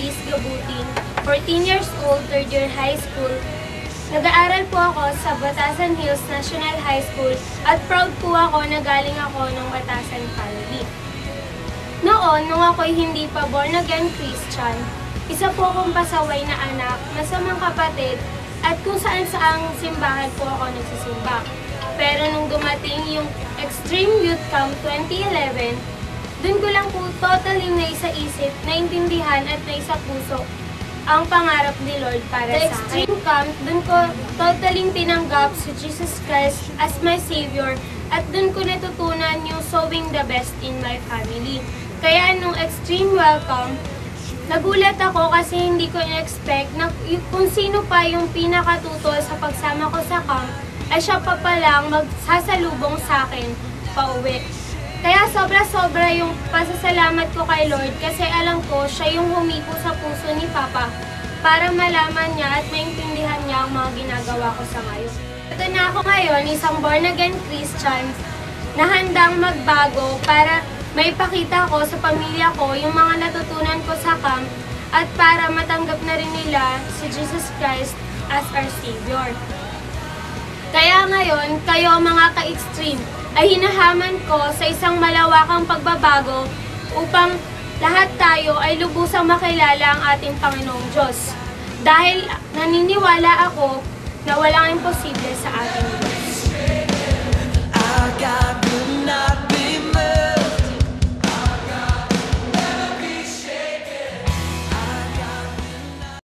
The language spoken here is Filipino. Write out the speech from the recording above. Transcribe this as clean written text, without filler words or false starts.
Luis Gabutin, 14 years old, 3rd year high school. Nag-aaral po ako sa Batasan Hills National High School at proud po ako na galing ako ng Batasan family. Noon, nung ako'y hindi pa born again Christian, isa po akong pasaway na anak, masamang kapatid, at kung saan-saang simbahan po ako nagsisimba. Pero nung dumating yung Extreme Youth Camp 2011, dun ko lang po totally naisaisip, naintindihan at naisapuso ang pangarap ni Lord para sa akin. Sa Extreme Camp, dun ko totally tinanggap si Jesus Christ as my Savior at dun ko natutunan yung sowing the best in my family. Kaya nung Extreme Welcome, nagulat ako kasi hindi ko in-expect na kung sino pa yung pinakatutol sa pagsama ko sa camp ay siya pa palang magsasalubong sa akin pauwi. Kaya sobra-sobra yung pasasalamat ko kay Lord kasi alam ko siya yung humipo sa puso ni Papa para malaman niya at maintindihan niya ang mga ginagawa ko sa ngayon. Ito na ako ngayon, isang born-again Christian na handang magbago para may pakita ko sa pamilya ko yung mga natutunan ko sa camp at para matanggap na rin nila si Jesus Christ as our Savior. Kaya ngayon, kayo mga ka-extreme, ay hinahaman ko sa isang malawakang pagbabago upang lahat tayo ay lubusang makilala ang ating Panginoong Diyos. Dahil naniniwala ako na walang imposible sa ating Diyos.